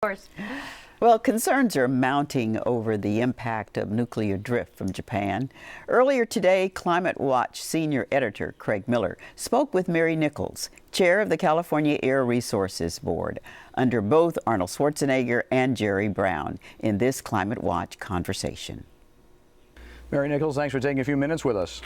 Course. Well, concerns are mounting over the impact of nuclear drift from Japan. Earlier today, Climate Watch senior editor Craig Miller spoke with Mary Nichols, chair of the California Air Resources Board, under both Arnold Schwarzenegger and Jerry Brown in this Climate Watch conversation. Mary Nichols, thanks for taking a few minutes with us.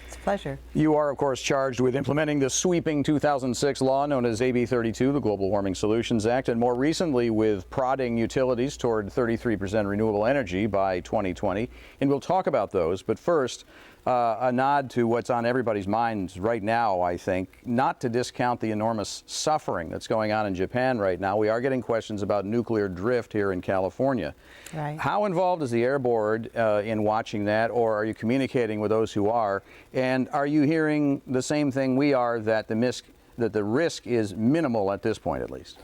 It's a pleasure. You are, of course, charged with implementing the sweeping 2006 law known as AB 32, the Global Warming Solutions Act, and more recently with prodding utilities toward 33% renewable energy by 2020. And we'll talk about those. But first, a nod to what's on everybody's minds right now, I think, not to discount the enormous suffering that's going on in Japan right now. We are getting questions about nuclear drift here in California. Right. How involved is the Air Board in watching that, or are you communicating with those who are? And are you hearing the same thing we are, that the risk is minimal at this point, at least?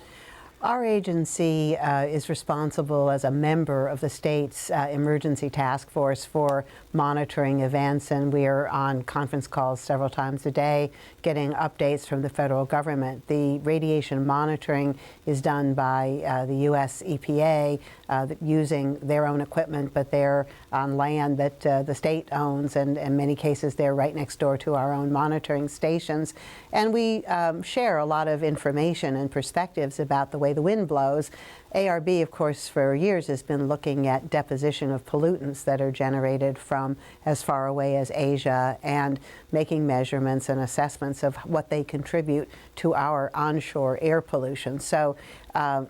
Our agency is responsible as a member of the state's emergency task force for monitoring events, and we are on conference calls several times a day getting updates from the federal government. The radiation monitoring is done by the U.S. EPA using their own equipment, but they're on land that the state owns, and in many cases they're right next door to our own monitoring stations. And we share a lot of information and perspectives about the way the wind blows. ARB, of course, for years has been looking at deposition of pollutants that are generated from as far away as Asia and making measurements and assessments of what they contribute to our onshore air pollution. So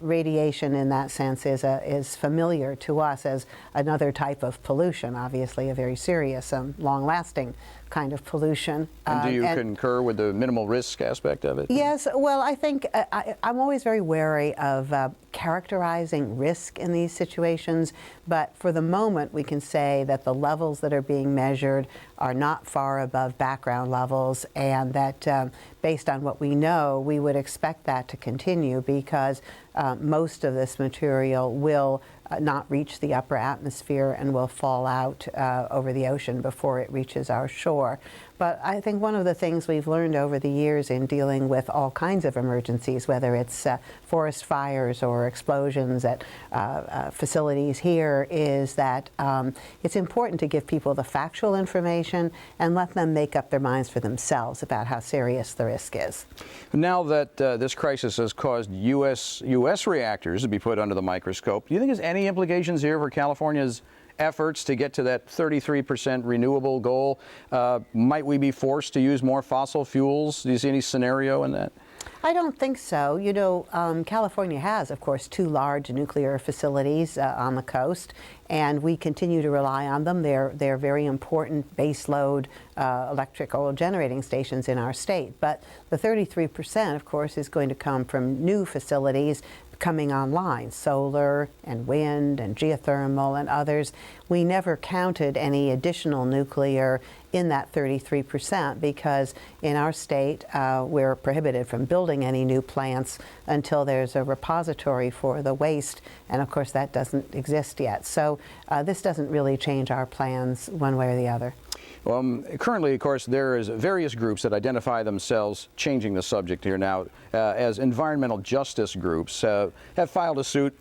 radiation in that sense is familiar to us as another type of pollution, obviously a very serious and long-lasting kind of pollution. And do you concur with the minimal risk aspect of it? Yes, well, I think I'm always very wary of characterizing risk in these situations, but for the moment we can say that the levels that are being measured are not far above background levels, and that based on what we know, we would expect that to continue because most of this material will not reach the upper atmosphere and will fall out over the ocean before it reaches our shore. But I think one of the things we've learned over the years in dealing with all kinds of emergencies, whether it's forest fires or explosions at facilities here, is that it's important to give people the factual information and let them make up their minds for themselves about how serious the risk is. Now that this crisis has caused U.S. reactors to be put under the microscope, do you think there's any implications here for California's efforts to get to that 33% renewable goal? Might we be forced to use more fossil fuels? Do you see any scenario in that? I don't think so. You know, California has, of course, 2 large nuclear facilities on the coast, and we continue to rely on them. They're very important baseload electrical generating stations in our state. But the 33%, of course, is going to come from new facilities coming online, solar and wind and geothermal and others. We never counted any additional nuclear in that 33% because in our state we're prohibited from building any new plants until there's a repository for the waste, and of course that doesn't exist yet. So this doesn't really change our plans one way or the other. Currently, of course, there is various groups that identify themselves, changing the subject here now, as environmental justice groups, have filed a suit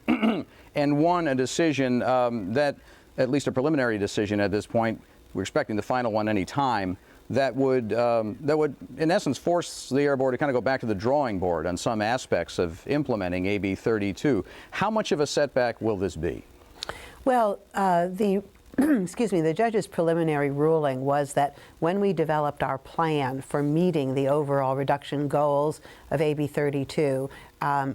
and won a decision that, at least a preliminary decision at this point, we're expecting the final one any time, that would in essence force the Air Board to kind of go back to the drawing board on some aspects of implementing AB 32. How much of a setback will this be? Well, the judge's preliminary ruling was that when we developed our plan for meeting the overall reduction goals of AB 32,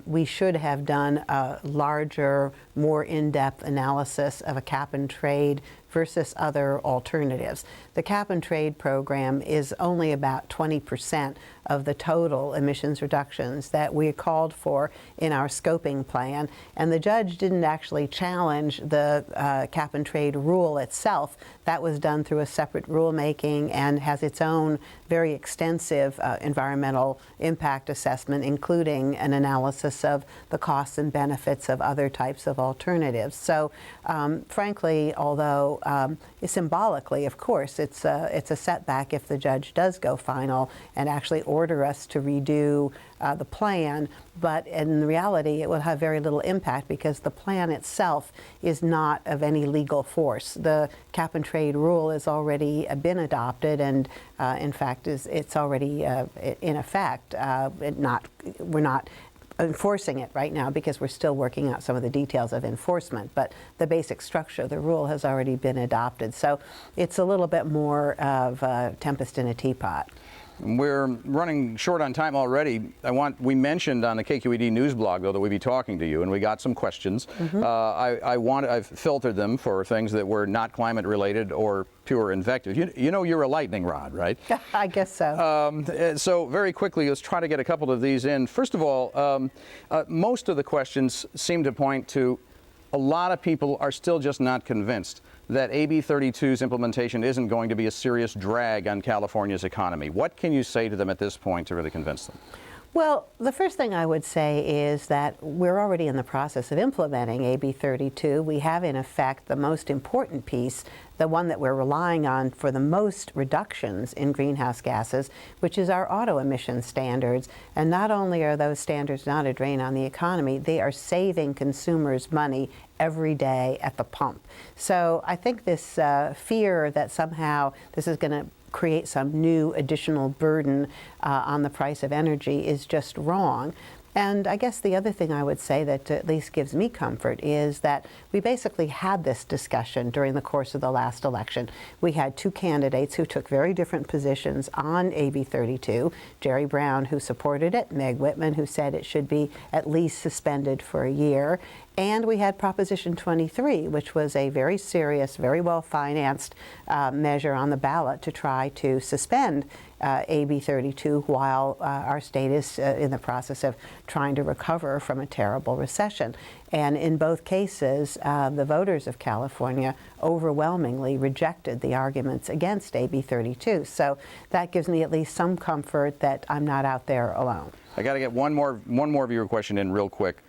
we should have done a larger, more in-depth analysis of a cap and trade versus other alternatives. The cap and trade program is only about 20% of the total emissions reductions that we called for in our scoping plan, and the judge didn't actually challenge the cap and trade rule itself. That was done through a separate rulemaking and has its own very extensive environmental impact assessment, including an analysis of the costs and benefits of other types of alternatives. So frankly, although symbolically, of course, it's a setback if the judge does go final and actually order us to redo the plan, but in reality it will have very little impact because the plan itself is not of any legal force. The cap and trade rule has already been adopted, and in fact it's already in effect. We're not enforcing it right now because we're still working out some of the details of enforcement, but the basic structure of the rule has already been adopted. So it's a little bit more of a tempest in a teapot. We're running short on time already. We mentioned on the KQED news blog, though, that we'd be talking to you, and we got some questions. I've filtered them for things that were not climate related or pure invective. You know you're a lightning rod, right? I guess so. So very quickly, let's try to get a couple of these in. First of all, most of the questions seem to point to a lot of people are still just not convinced that AB 32's implementation isn't going to be a serious drag on California's economy. What can you say to them at this point to really convince them? Well, the first thing I would say is that we're already in the process of implementing AB 32. We have, in effect, the most important piece, the one that we're relying on for the most reductions in greenhouse gases, which is our auto emission standards. And not only are those standards not a drain on the economy, they are saving consumers money every day at the pump. So I think this fear that somehow this is going to create some new additional burden on the price of energy is just wrong. And I guess the other thing I would say that at least gives me comfort is that we basically had this discussion during the course of the last election. We had two candidates who took very different positions on AB 32, Jerry Brown, who supported it, Meg Whitman, who said it should be at least suspended for a year. And we had Proposition 23, which was a very serious, very well-financed measure on the ballot to try to suspend AB 32 while our state is in the process of trying to recover from a terrible recession. And in both cases, the voters of California overwhelmingly rejected the arguments against AB 32. So that gives me at least some comfort that I'm not out there alone. I got to get one more viewer question in real quick.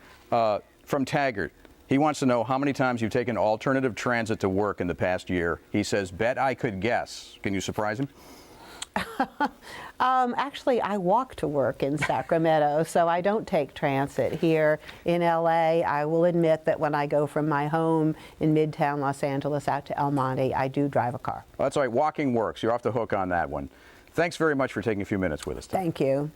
From Taggart. He wants to know how many times you've taken alternative transit to work in the past year. He says, bet I could guess. Can you surprise him? Actually, I walk to work in Sacramento, so I don't take transit here in LA. I will admit that when I go from my home in Midtown Los Angeles out to El Monte, I do drive a car. Well, that's all right. Walking works. You're off the hook on that one. Thanks very much for taking a few minutes with us today. Thank you.